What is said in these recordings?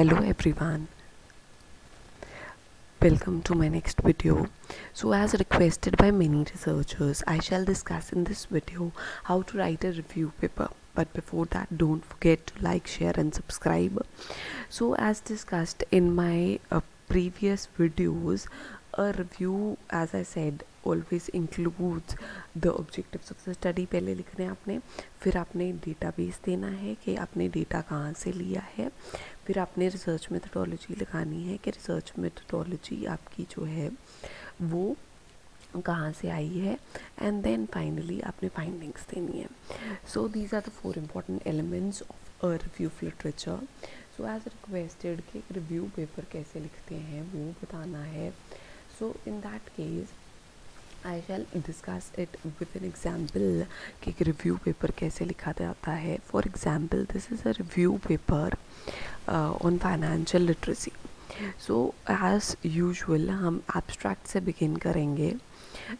Hello everyone, welcome to my next video. So as requested by many researchers, I shall discuss in this video how to write a review paper. But before that, don't forget to like, share and subscribe. So as discussed in my previous videos, a review, as I said, always includes the objectives of the study. पहले लिखने आपने, फिर आपने database देना है कि आपने data कहाँ से लिया है, फिर आपने रिसर्च मेथडोलॉजी लगानी है कि रिसर्च मेथडोलॉजी आपकी जो है वो कहाँ से आई है, एंड देन फाइनली आपने फाइंडिंग्स देनी है. So these are the 4 important elements of a review of literature. So as requested कि रिव्यू पेपर कैसे लिखते हैं वो बताना है. So in that case I shall discuss it with an example कि रिव्यू पेपर कैसे लिखा जाता है. For example, this is a review paper on financial literacy. So as usual हम एब्स्ट्रैक्ट से बिगिन करेंगे.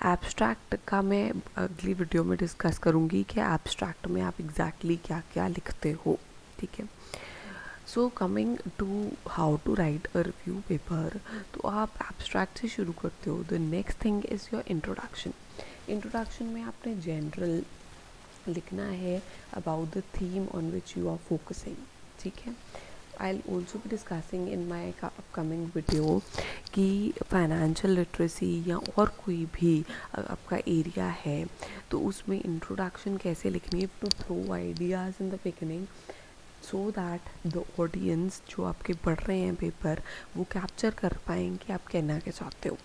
एब्स्ट्रैक्ट का मैं अगली वीडियो में डिस्कस करूँगी कि एब्स्ट्रैक्ट में आप एग्जैक्टली क्या क्या लिखते हो. ठीक है. So coming to how to write a review paper, तो आप एब्स्ट्रैक्ट से शुरू करते हो. The next thing is your introduction. Introduction में आपने जनरल लिखना है about the theme on which you are focusing. ठीक है. I'll also be discussing in my upcoming video कि फाइनेंशियल लिटरेसी या और कोई भी आपका एरिया है तो उसमें इंट्रोडक्शन कैसे लिखनी है to throw ideas in the beginning, so that the audience जो आपके पढ़ रहे हैं पेपर वो कैप्चर कर पाएंगे आप कहना क्या चाहते हो.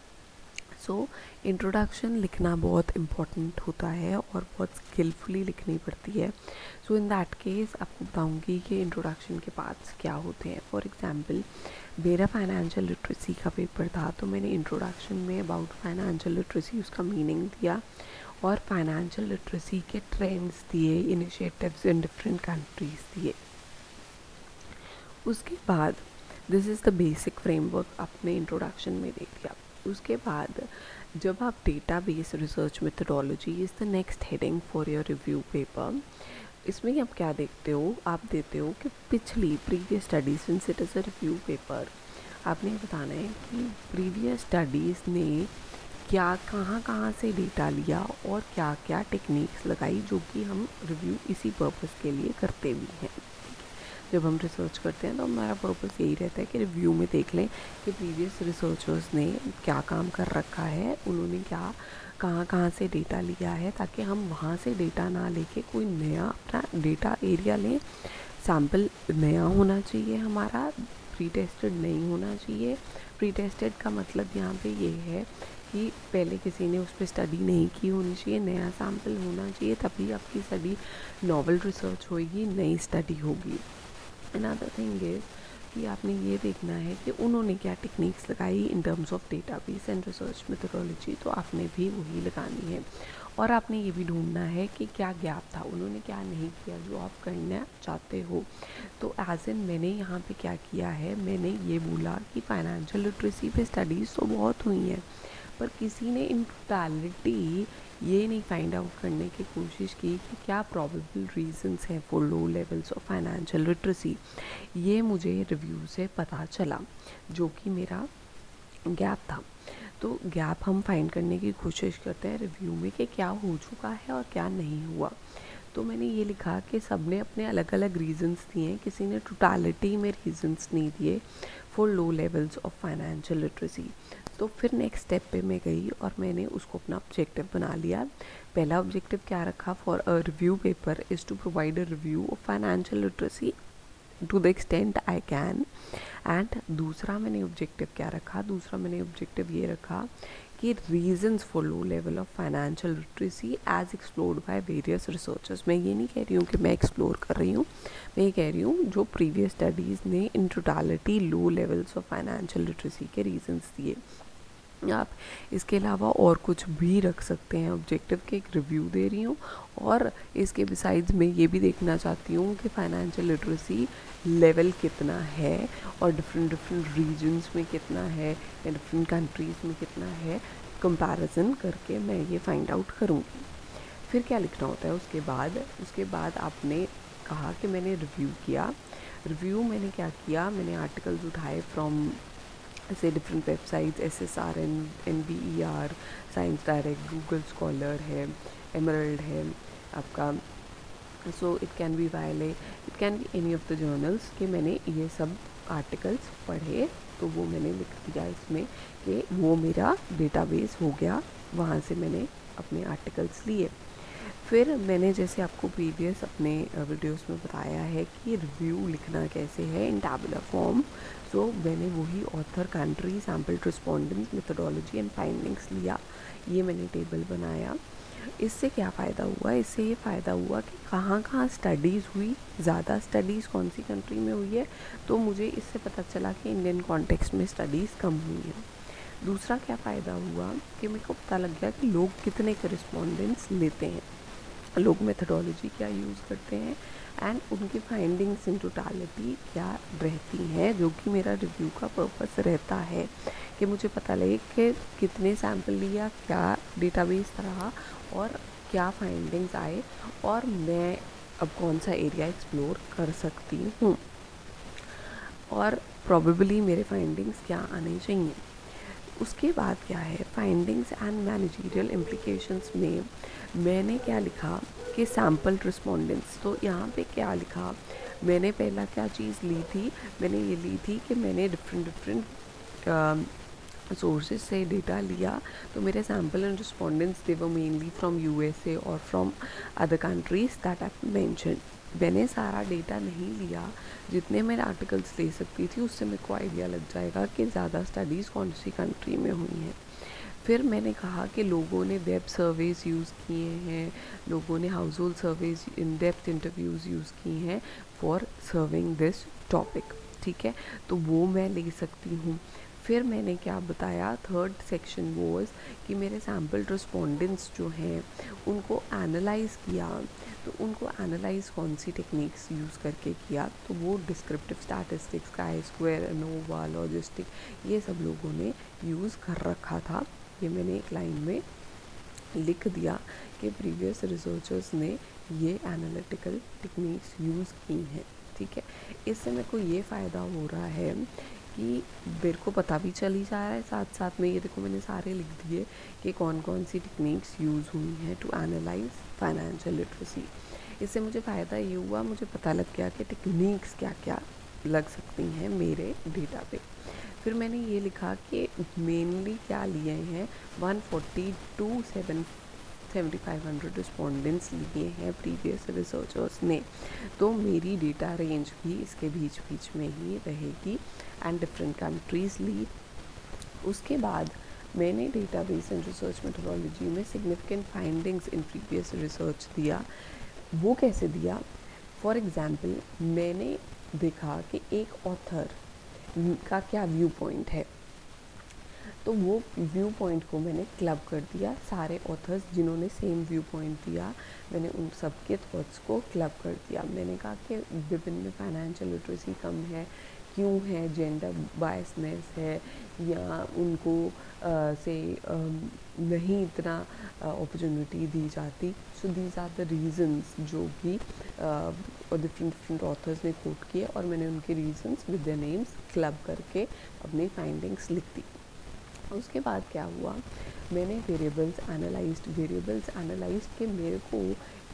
सो इंट्रोडक्शन लिखना बहुत इम्पॉर्टेंट होता है और बहुत स्किलफुली लिखनी पड़ती है. सो इन दैट केस आपको बताऊंगी कि इंट्रोडक्शन के पार्ट्स क्या होते हैं. फॉर एग्जांपल, मेरा फाइनेंशियल लिटरेसी का पेपर था तो मैंने इंट्रोडक्शन में अबाउट फाइनेंशियल लिटरेसी उसका मीनिंग दिया और फाइनेंशियल लिटरेसी के ट्रेंड्स दिए, इनिशिएटिव्स इन डिफरेंट कंट्रीज दिए. उसके बाद this is the basic framework आपने इंट्रोडक्शन में दे दिया. उसके बाद जब आप database research methodology is the next heading for your review paper. इसमें आप क्या देखते हो, आप देते हो कि पिछली previous studies, since it is a review paper, आपने बताना है कि प्रीवियस स्टडीज़ ने क्या कहाँ से डेटा लिया और क्या क्या टेक्निक्स लगाई जो कि हम रिव्यू इसी पर्पस के लिए करते भी हैं. जब हम रिसर्च करते हैं तो हमारा पर्पस यही रहता है कि रिव्यू में देख लें कि प्रीवियस रिसर्चर्स ने क्या काम कर रखा है, उन्होंने क्या कहाँ से डेटा लिया है, ताकि हम वहाँ से डेटा ना लेके कोई नया अपना डेटा एरिया लें. सैम्पल नया होना चाहिए हमारा, प्री टेस्टेड नहीं होना चाहिए. प्री टेस्टेड का मतलब यहाँ पे ये है कि पहले किसी ने उस पर स्टडी नहीं की होनी चाहिए, नया सैम्पल होना चाहिए, तभी आपकी स्टडी नॉवल रिसर्च होगी, नई स्टडी होगी. अनदर थिंग इज़ कि आपने ये देखना है कि उन्होंने क्या टेक्निक्स लगाई in terms of database and research methodology, तो आपने भी वही लगानी है. और आपने ये भी ढूंढना है कि क्या गैप था, उन्होंने क्या नहीं किया जो आप करना चाहते हो. तो एज इन मैंने यहाँ पे क्या किया है, मैंने ये बोला कि फाइनेंशियल लिटरेसी पे स्टडीज़ तो बहुत हुई हैं पर किसी ने इन टोटलिटी ये नहीं फाइंड आउट करने की कोशिश की कि क्या प्रॉबेबल रीजंस हैं for low levels of financial literacy. ये मुझे रिव्यू से पता चला जो कि मेरा गैप था. तो गैप हम फाइंड करने की कोशिश करते हैं रिव्यू में कि क्या हो चुका है और क्या नहीं हुआ. तो मैंने ये लिखा कि सब ने अपने अलग अलग रीजंस दिए हैं, किसी ने टोटलिटी में रीजंस नहीं दिए for low levels of financial literacy. तो फिर नेक्स्ट स्टेप पे मैं गई और मैंने उसको अपना ऑब्जेक्टिव बना लिया. पहला ऑब्जेक्टिव क्या रखा, for a review paper is to provide a review of financial literacy to the extent I can. And दूसरा मैंने ऑब्जेक्टिव क्या रखा, दूसरा मैंने ऑब्जेक्टिव ये रखा कि reasons for low level of financial literacy as explored by various researchers. मैं ये नहीं कह रही हूँ कि मैं एक्सप्लोर कर रही हूँ, मैं ये कह रही हूँ जो प्रीवियस स्टडीज़ ने in totality low levels of financial literacy के रीजंस दिए. आप इसके अलावा और कुछ भी रख सकते हैं. ऑब्जेक्टिव के एक रिव्यू दे रही हूँ और इसके बिसाइड्स मैं ये भी देखना चाहती हूँ कि फाइनेंशियल लिटरेसी लेवल कितना है और डिफरेंट रीजन्स में कितना है या डिफरेंट कंट्रीज़ में कितना है, कंपैरिजन करके मैं ये फाइंड आउट करूँगी. फिर क्या लिखना होता है उसके बाद आपने कहा कि मैंने रिव्यू किया, रिव्यू मैंने क्या किया, मैंने आर्टिकल्स उठाए फ्रॉम ऐसे different websites, SSRN, NBER, science direct, Google scholar है, एमरल्ड है आपका, so it can be वायले, it can be any of the journals कि मैंने ये सब आर्टिकल्स पढ़े, तो वो मैंने लिख दिया इसमें कि वो मेरा डेटाबेस हो गया, वहाँ से मैंने अपने आर्टिकल्स लिए। फिर मैंने जैसे आपको प्रीवियस अपने वीडियोस में बताया है कि रिव्यू लिखना कैसे है इन टैबुलर फॉर्म, सो मैंने वही author, country, sample respondents, methodology and findings लिया, ये मैंने टेबल बनाया। इससे क्या फ़ायदा हुआ, इससे ये फ़ायदा हुआ कि कहाँ कहाँ स्टडीज़ हुई, ज़्यादा स्टडीज़ कौन सी कंट्री में हुई है, तो मुझे इससे पता चला कि इंडियन कॉन्टेक्स्ट में स्टडीज़ कम हुई हैं। दूसरा क्या फ़ायदा हुआ कि मेरे को पता लग गया कि लोग कितने करिस्पॉन्डेंट्स लेते हैं, लोग मेथडोलॉजी क्या यूज़ करते हैं, एंड उनकी फाइंडिंग्स इन टोटालिटी क्या रहती हैं, जो कि मेरा रिव्यू का पर्पस रहता है कि मुझे पता लगे कि कितने सैम्पल लिया, क्या डेटाबेस रहा और क्या फाइंडिंग्स आए, और मैं अब कौन सा एरिया एक्सप्लोर कर सकती हूँ और प्रॉबेबली मेरे फाइंडिंग्स क्या आने चाहिए। उसके बाद क्या है, फाइंडिंग्स एंड मैनेजरियल इम्प्लीकेशंस में मैंने क्या लिखा कि सैम्पल रिस्पोंडेंट्स, तो यहाँ पे क्या लिखा, मैंने पहला क्या चीज़ ली थी, मैंने ये ली थी कि मैंने डिफरेंट सोर्सेज से डेटा लिया, तो मेरे sample and respondents they were mainly from USA और from other countries that I mention. मैंने सारा डेटा नहीं लिया, जितने मेरे आर्टिकल्स ले सकती थी उससे मेरे को आइडिया लग जाएगा कि ज़्यादा स्टडीज़ कौन सी कंट्री में हुई हैं। फिर मैंने कहा कि लोगों ने वेब सर्वेज यूज़ किए हैं, लोगों ने house hold surveys, in depth interviews use किए हैं फॉर सर्विंग दिस टॉपिक, ठीक है, तो वो मैं ले सकती हूँ। फिर मैंने क्या बताया, थर्ड सेक्शन वॉज कि मेरे सैम्पल रिस्पोंडेंट्स जो हैं उनको एनालाइज़ किया, तो उनको एनालाइज कौन सी टेक्निक्स यूज़ करके किया, तो वो descriptive statistics, chi-square, ANOVA, logistic, ये सब लोगों ने यूज़ कर रखा था। ये मैंने एक लाइन में लिख दिया कि प्रीवियस रिसर्चर्स ने ये एनालिटिकल टेक्निक्स यूज़ की हैं, ठीक है। इससे मेरे को ये फ़ायदा हो रहा है कि मेरे को पता भी चली जा रहा है, साथ साथ में ये देखो मैंने सारे लिख दिए कि कौन कौन सी टेक्निक्स यूज़ हुई हैं टू एनालाइज फाइनेंशियल लिटरेसी। इससे मुझे फ़ायदा ये हुआ, मुझे पता लग गया कि टेक्निक्स क्या क्या लग सकती हैं मेरे डेटा पे। फिर मैंने ये लिखा कि मेनली क्या लिए हैं, 140 टू 7500 रिस्पोंडेंट्स लिए हैं प्रीवियस रिसर्चर्स ने, तो मेरी डेटा रेंज भी इसके बीच बीच में ही रहेगी एंड डिफरेंट कंट्रीज ली। उसके बाद मैंने डेटाबेस एंड रिसर्च मेथोडोलॉजी में significant findings in previous research दिया। वो कैसे दिया, फॉर एग्ज़ाम्पल मैंने देखा कि एक ऑथर का क्या व्यू पॉइंट है, तो वो व्यू पॉइंट को मैंने क्लब कर दिया, सारे ऑथर्स जिन्होंने सेम व्यू पॉइंट दिया मैंने उन सब के थॉट्स को क्लब कर दिया। मैंने कहा कि विभिन्न में फाइनेंशियल लिटरेसी कम है, क्यों है, जेंडर बायसनेस है, या उनको नहीं इतना अपॉर्चुनिटी दी जाती। So these are the reasons जो कि डिफरेंट ऑथर्स ने कोट किए, और मैंने उनके reasons with the names club करके अपनी फाइंडिंग्स लिख दी। उसके बाद क्या हुआ, मैंने वेरिएबल्स एनालाइज्ड के मेरे को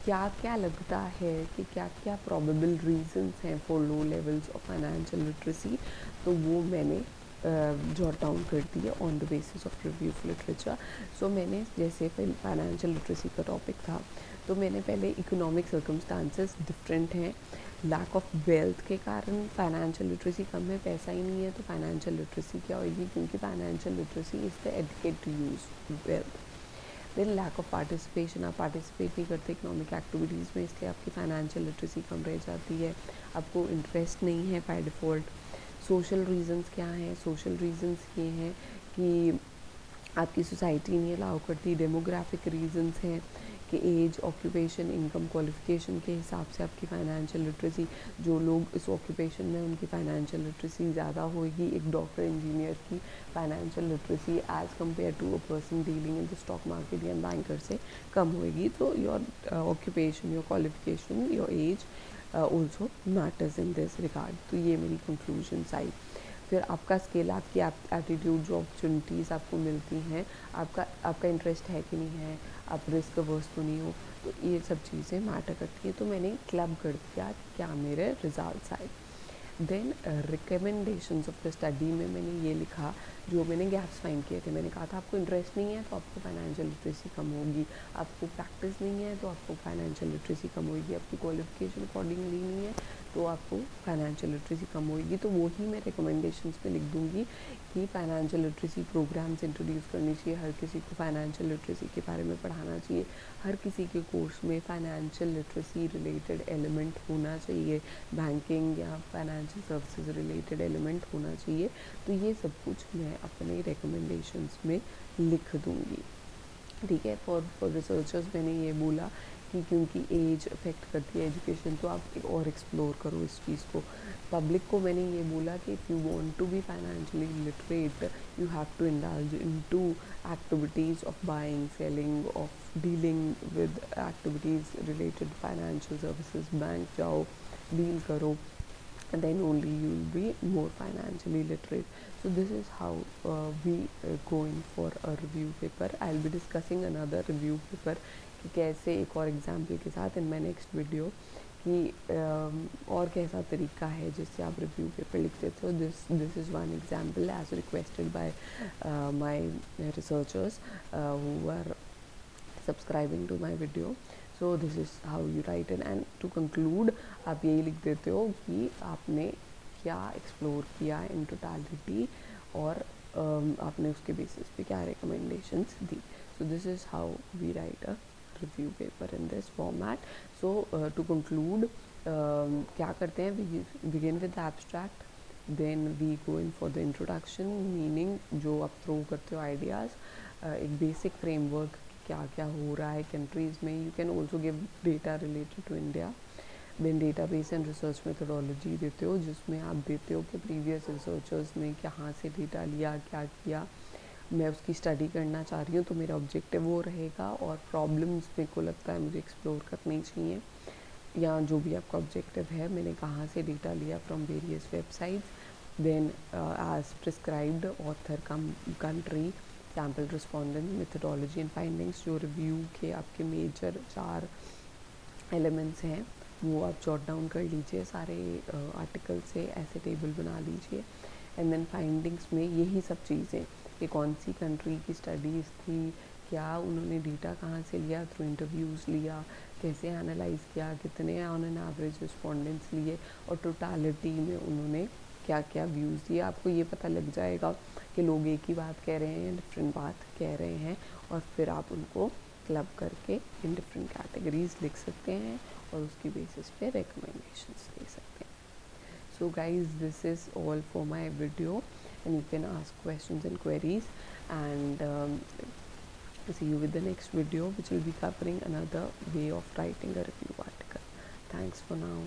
क्या क्या लगता है कि क्या क्या प्रॉबेबल रीजंस हैं for low levels of financial literacy, तो वो मैंने जॉट डाउन कर दिए on the basis of review of literature. So मैंने जैसे फाइनेंशियल लिटरेसी का टॉपिक था, तो मैंने पहले इकोनॉमिक सर्कमस्टांसेस डिफरेंट हैं, लैक ऑफ वेल्थ के कारण फाइनेंशियल लिटरेसी कम है, पैसा ही नहीं है, तो फाइनेंशियल लिटरेसी क्या होगी, क्योंकि financial literacy is the educate to use wealth. Then lack of participation, आप पार्टिसिपेट नहीं करते इकोनॉमिक एक्टिविटीज़ में, इसलिए आपकी फाइनेंशियल लिटरेसी कम रह जाती है, आपको इंटरेस्ट नहीं है बाय डिफ़ॉल्ट। सोशल रीजंस क्या हैं, सोशल रीजंस ये हैं कि आपकी सोसाइटी नहीं अलाउ करती। डेमोग्राफिक रीजंस हैं कि एज, ऑक्यूपेशन, इनकम, क्वालिफिकेशन के हिसाब से आपकी फाइनेंशियल लिटरेसी, जो लोग इस ऑक्यूपेशन में उनकी फाइनेंशियल लिटरेसी ज़्यादा होगी। एक डॉक्टर, इंजीनियर की financial literacy as compare to a person dealing in the stock market या बैंकर से कम होगी। तो your occupation, your qualification, your age also matters in this regard. तो ये मेरी conclusions आई. फिर आपका स्किल, आपकी एटीट्यूड, जो अपॉर्चुनिटीज़ आपको मिलती हैं, आपका इंटरेस्ट है कि नहीं है, आप रिस्क अवर्स तो नहीं हो, तो ये सब चीज़ें मैटर करती हैं. तो मैंने क्लब कर दिया क्या मेरे रिजल्ट्स आए. Then recommendations of the study में मैंने ये लिखा, जो मैंने गैप्स फाइंड किए थे. मैंने कहा था आपको इंटरेस्ट नहीं है तो आपको फाइनेंशियल लिटरेसी कम होगी, आपको प्रैक्टिस नहीं है तो आपको फाइनेंशियल लिटरेसी कम होगी, आपकी क्वालिफिकेशन अकॉर्डिंगली नहीं है तो आपको फाइनेंशियल लिटरेसी कम होगी. तो वो ही मैं रिकमेंडेशंस में लिख दूँगी कि फाइनेंशियल लिटरेसी प्रोग्राम्स इंट्रोड्यूस करनी चाहिए, हर किसी को फाइनेंशियल लिटरेसी के बारे में पढ़ाना चाहिए, हर किसी के कोर्स में फाइनेंशियल लिटरेसी रिलेटेड एलिमेंट होना चाहिए, बैंकिंग या फाइनेंशियल सर्विसेज रिलेटेड एलिमेंट होना चाहिए. तो ये सब कुछ मैं अपने रिकमेंडेशंस में लिख दूँगी. ठीक है. फॉर रिसर्चर्स मैंने ये बोला कि क्योंकि एज अफेक्ट करती है एजुकेशन, तो आप और एक्सप्लोर करो इस चीज़ को. पब्लिक को मैंने ये बोला कि if you want to be financially literate, you have to indulge into activities of buying, selling, of dealing with activities related financial services. Bank जाओ, डील करो, and then only you will be more financially literate. So this is how we going for a review paper. I'll be discussing another review paper कि कैसे, एक और example के साथ इन my next video, कि और कैसा तरीका है जिससे आप रिव्यू पेपर लिख देते हो. This is one example as requested by my researchers who are subscribing to my video. So this is how you write it. And to conclude आप यही लिख देते हो कि आपने क्या एक्सप्लोर किया इन टोटलिटी, और आपने उसके बेसिस पे क्या रिकमेंडेशंस दी. So this is how we write a review paper in this format. So to conclude क्या करते हैं, we begin with the abstract, then we go in for the introduction, meaning जो आप थ्रो करते हो आइडियाज़, एक basic framework क्या क्या हो रहा है कंट्रीज़ में. You can also give data related to India. Then database and research methodology देते हो, जिसमें आप देते हो कि प्रीवियस रिसर्चर्स ने कहाँ से डेटा लिया, क्या किया. मैं उसकी स्टडी करना चाह रही हूँ तो मेरा ऑब्जेक्टिव वो रहेगा, और प्रॉब्लम्स मेरे को लगता है मुझे एक्सप्लोर करनी चाहिए, या जो भी आपका ऑब्जेक्टिव है, मैंने कहाँ से डेटा लिया from various websites. Then as prescribed author country, sample, respondent, methodology and findings. जो रिव्यू के आपके मेजर 4 एलिमेंट्स हैं वो आप जॉट डाउन कर लीजिए सारे आर्टिकल से, ऐसे टेबल बना लीजिए. एंड देन फाइंडिंग्स में यही सब चीज़ें, कि कौन सी कंट्री की स्टडीज़ थी, क्या उन्होंने डेटा कहाँ से लिया, थ्रू इंटरव्यूज़ लिया, कैसे एनालाइज किया, कितने ऑन एन एवरेज रिस्पोंडेंट्स लिए, और टोटालिटी में उन्होंने क्या क्या व्यूज़ दिए. आपको ये पता लग जाएगा कि लोग एक ही बात कह रहे हैं, डिफरेंट बात कह रहे हैं, और फिर आप उनको क्लब करके इन डिफरेंट कैटेगरीज लिख सकते हैं, और उसकी बेसिस पे रिकमेंडेशंस दे सकते हैं. So guys, this is all for my video, and you can ask questions and queries, and see you with the next video, which will be covering another way of writing a review article. Thanks for now.